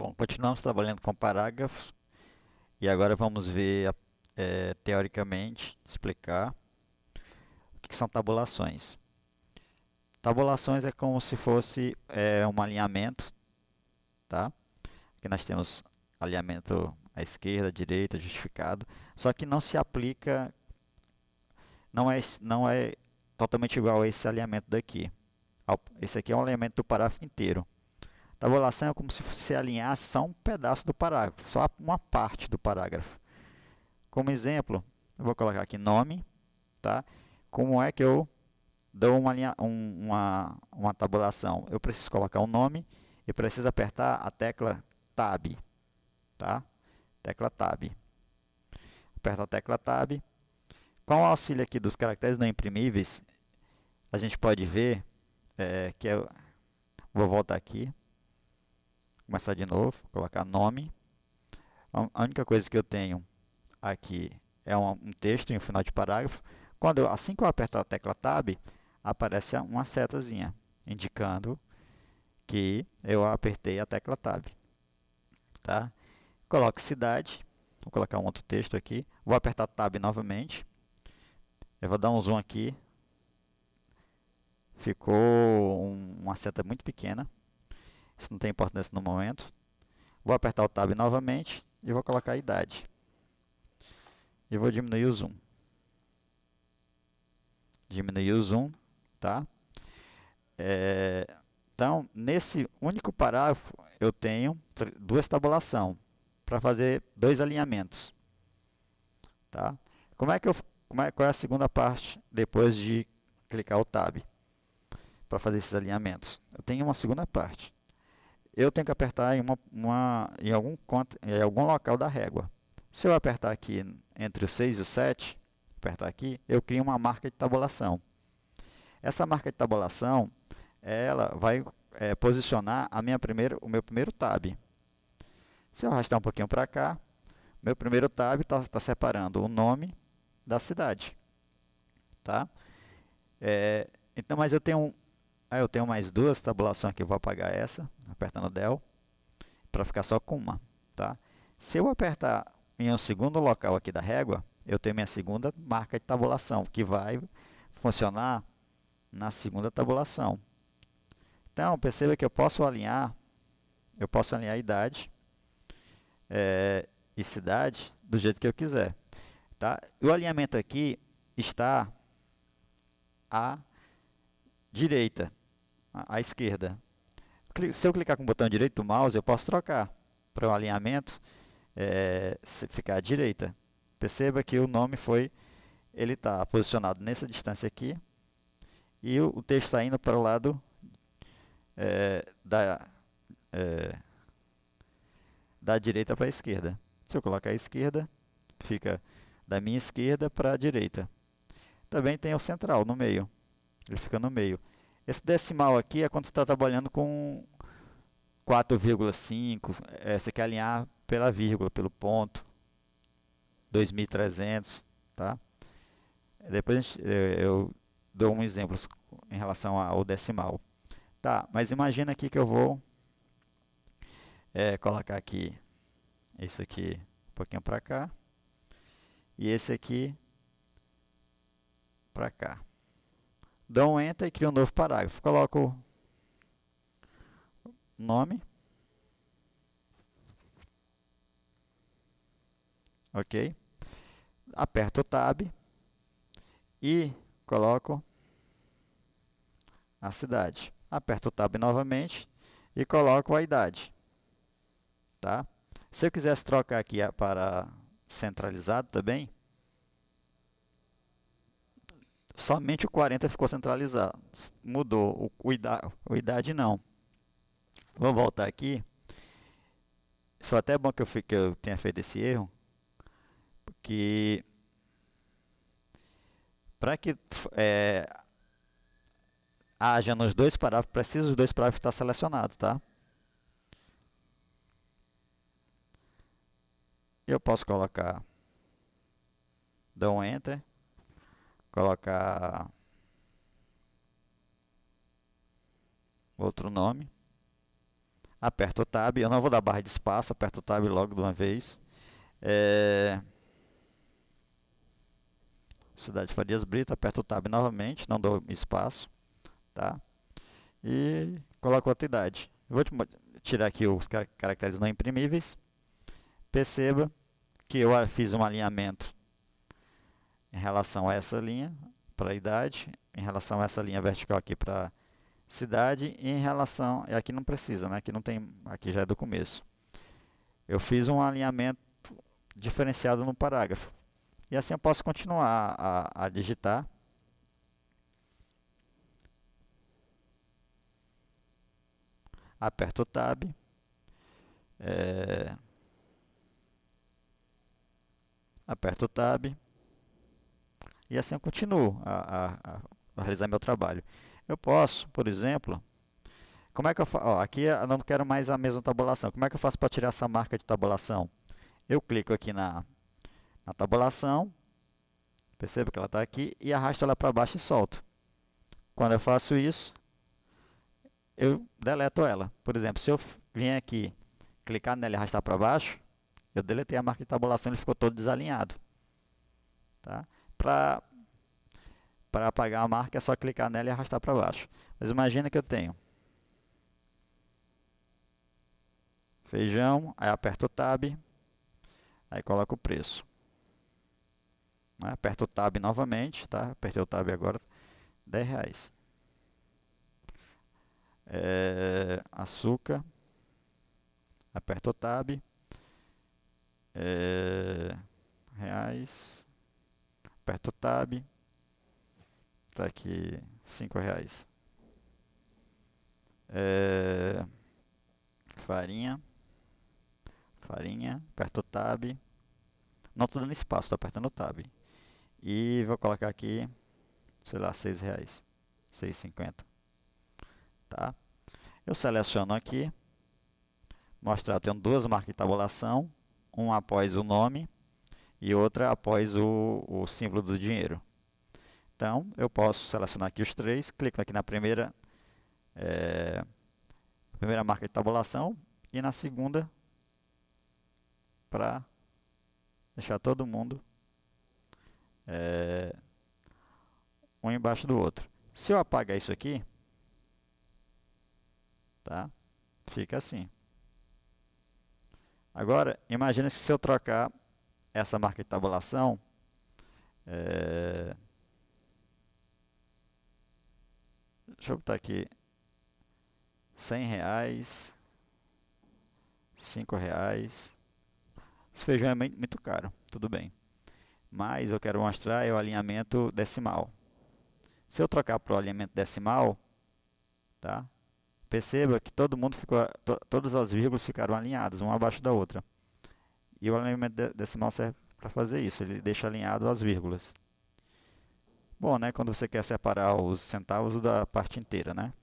Bom, continuamos trabalhando com parágrafos e agora vamos ver, teoricamente, explicar o que são tabulações. Tabulações é como se fosse um alinhamento, tá? Aqui nós temos alinhamento à esquerda, à direita, justificado, só que não se aplica, não é totalmente igual a esse alinhamento daqui. Esse aqui é um alinhamento do parágrafo inteiro. Tabulação é como se você alinhasse só um pedaço do parágrafo, só uma parte do parágrafo. Como exemplo, eu vou colocar aqui nome, tá? Como é que eu dou uma tabulação? Eu preciso colocar um nome e preciso apertar a tecla Tab, tá? Tecla Tab. Aperta a tecla Tab. Com o auxílio aqui dos caracteres não imprimíveis, a gente pode ver que eu vou voltar aqui, começar de novo, colocar nome. A única coisa que eu tenho aqui é um texto em um final de parágrafo. Assim que eu aperto a tecla Tab, aparece uma setazinha indicando que eu apertei a tecla Tab. Tá? Coloque cidade, vou colocar um outro texto aqui, vou apertar Tab novamente, eu vou dar um zoom aqui, ficou uma seta muito pequena, isso não tem importância no momento. Vou apertar o Tab novamente e vou colocar a idade. E vou diminuir o zoom. Diminuir o zoom, tá? Então, nesse único parágrafo, eu tenho duas tabulações para fazer dois alinhamentos. Tá? Qual é a segunda parte depois de clicar o Tab para fazer esses alinhamentos? Eu tenho uma segunda parte. Eu tenho que apertar em algum local da régua. Se eu apertar aqui entre o 6 e o 7, apertar aqui, eu crio uma marca de tabulação. Essa marca de tabulação, ela vai posicionar o meu primeiro tab. Se eu arrastar um pouquinho para cá, meu primeiro tab está separando o nome da cidade. Tá? Então, mas eu tenho mais duas tabulações aqui, eu vou apagar essa, apertando Del, para ficar só com uma. Tá? Se eu apertar em um segundo local aqui da régua, eu tenho minha segunda marca de tabulação, que vai funcionar na segunda tabulação. Então, perceba que eu posso alinhar a idade e cidade do jeito que eu quiser. Tá? O alinhamento aqui está à direita, à esquerda. Se eu clicar com o botão direito do mouse, eu posso trocar para o alinhamento ficar à direita. Perceba que o nome ele está posicionado nessa distância aqui e o texto está indo para o lado da direita para a esquerda. Se eu colocar a esquerda, fica da minha esquerda para a direita. Também tem o central no meio, ele fica no meio. Esse decimal aqui é quando você está trabalhando com 4,5, você quer alinhar pela vírgula, pelo ponto, 2300, tá? Depois eu dou um exemplo em relação ao decimal. Tá, mas imagina aqui que eu vou colocar aqui esse aqui um pouquinho para cá e esse aqui para cá. Dou um Enter e crio um novo parágrafo. Coloco nome, ok? Aperto o Tab e coloco a cidade. Aperto o Tab novamente e coloco a idade. Tá? Se eu quisesse trocar aqui para centralizado também, somente o 40 ficou centralizado. Mudou, o idade não. Vou voltar aqui. Isso é até bom que eu tenha feito esse erro, porque para que haja nos dois parágrafos, precisa os dois parágrafos estar selecionados, tá? Eu posso dar um Enter, colocar outro nome, aperto o Tab, eu não vou dar barra de espaço, aperto o Tab logo de uma vez. Cidade Farias Brito, aperto o Tab novamente, não dou espaço, tá? E coloco outra idade. Eu vou tirar aqui os caracteres não imprimíveis. Perceba que eu fiz um alinhamento em relação a essa linha para a idade, em relação a essa linha vertical aqui para cidade e em relação, e aqui não precisa, né? Aqui não tem, aqui já é do começo. Eu fiz um alinhamento diferenciado no parágrafo. E assim eu posso continuar a digitar. Aperto o Tab. Aperto o Tab. E assim eu continuo a realizar meu trabalho. Eu posso, por exemplo, como é que eu faço? Aqui eu não quero mais a mesma tabulação. Como é que eu faço para tirar essa marca de tabulação? Eu clico aqui na tabulação, perceba que ela está aqui, e arrasto ela para baixo e solto. Quando eu faço isso, eu deleto ela. Por exemplo, se eu vim aqui, clicar nela e arrastar para baixo, eu deletei a marca de tabulação e ele ficou todo desalinhado. Tá? Para apagar a marca é só clicar nela e arrastar para baixo. Mas imagina que eu tenho feijão, aí aperto o Tab, aí coloco o preço. Aperto o Tab novamente, tá? Apertei o Tab agora, R$10. Açúcar, aperto o Tab, reais, aperto o Tab, tá aqui R$5. Farinha, aperto o Tab, não estou dando espaço, estou apertando o Tab. E vou colocar aqui, sei lá, R$6, R$6,50. Tá? Eu seleciono aqui, mostrar, eu tenho duas marcas de tabulação, uma após o nome e outra após o símbolo do dinheiro. Então, eu posso selecionar aqui os três, clico aqui na primeira marca de tabulação e na segunda para deixar todo mundo um embaixo do outro. Se eu apagar isso aqui, tá? Fica assim. Agora, imagine se eu trocar essa marca de tabulação, deixa eu botar aqui, R$100, R$5. Esse feijão é muito caro, tudo bem. Mas eu quero mostrar o alinhamento decimal. Se eu trocar para o alinhamento decimal, tá? Perceba que todo mundo ficou, todas as vírgulas ficaram alinhadas, uma abaixo da outra. E o alinhamento decimal serve para fazer isso, ele deixa alinhado as vírgulas. Bom, né, quando você quer separar os centavos da parte inteira, né?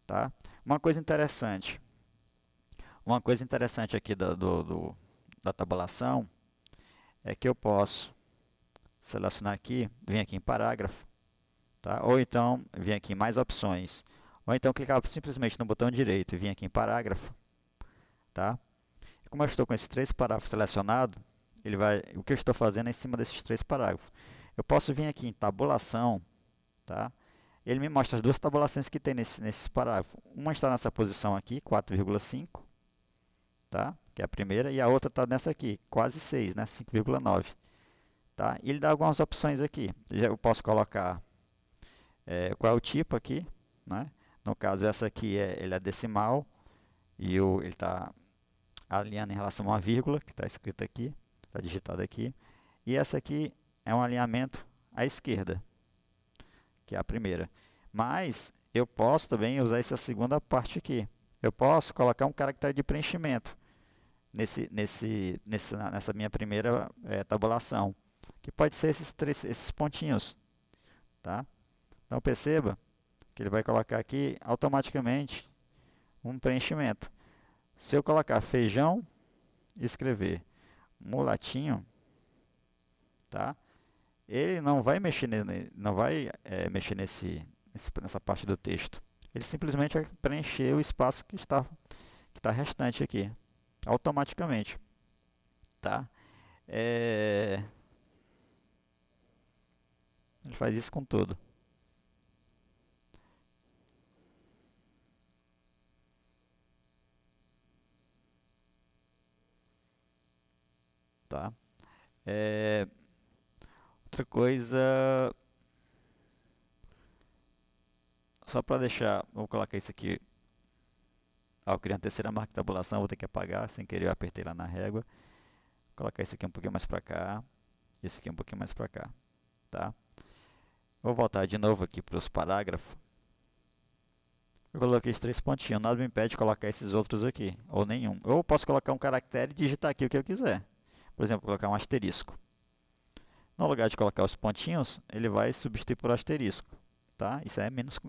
Tá? Uma coisa interessante aqui da tabulação é que eu posso selecionar aqui, vir aqui em parágrafo, tá? Ou então vir aqui em mais opções, ou então clicar simplesmente no botão direito e vir aqui em parágrafo, tá? Como eu estou com esses três parágrafos selecionados, o que eu estou fazendo é em cima desses três parágrafos. Eu posso vir aqui em tabulação, tá? Ele me mostra as duas tabulações que tem nesses parágrafos. Uma está nessa posição aqui, 4,5, tá? Que é a primeira, e a outra está nessa aqui, quase 6, né? 5,9. Tá? E ele dá algumas opções aqui. Eu posso colocar qual é o tipo aqui, né? No caso, essa aqui ele é decimal, e ele está alinhando em relação a uma vírgula, que está escrito aqui, está digitado aqui. E essa aqui é um alinhamento à esquerda, que é a primeira. Mas eu posso também usar essa segunda parte aqui. Eu posso colocar um caractere de preenchimento nessa minha primeira tabulação, que pode ser esses pontinhos. Tá? Então perceba que ele vai colocar aqui automaticamente um preenchimento. Se eu colocar feijão e escrever mulatinho, tá? Ele não vai mexer, mexer nessa parte do texto. Ele simplesmente vai preencher o espaço que que está restante aqui, automaticamente, tá? Ele faz isso com tudo. Tá? Outra coisa, só para deixar, vou colocar isso aqui. Eu criei uma terceira marca de tabulação, vou ter que apagar, sem querer eu apertei lá na régua. Vou colocar isso aqui um pouquinho mais para cá, esse aqui um pouquinho mais para cá, tá? Vou voltar de novo aqui para os parágrafos. Eu coloquei esses 3 pontinhos, nada me impede de colocar esses outros aqui, ou nenhum. Ou eu posso colocar um caractere e digitar aqui o que eu quiser. Por exemplo, colocar um asterisco. No lugar de colocar os pontinhos, ele vai substituir por asterisco, tá? Isso é menos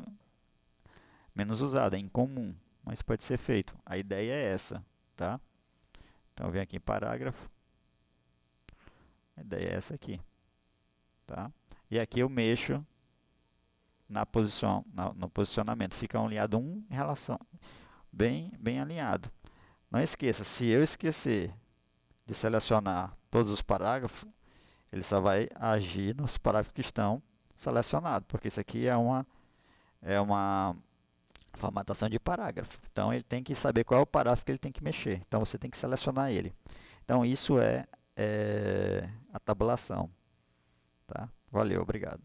usado, é incomum, mas pode ser feito. A ideia é essa, tá? Então, eu venho aqui em parágrafo. A ideia é essa aqui, tá? E aqui eu mexo no posicionamento. Fica alinhado um em relação, bem alinhado. Não esqueça, se eu esquecer de selecionar todos os parágrafos, ele só vai agir nos parágrafos que estão selecionados, porque isso aqui é uma formatação de parágrafo. Então, ele tem que saber qual é o parágrafo que ele tem que mexer. Então, você tem que selecionar ele. Então, isso é a tabulação. Tá? Valeu, obrigado.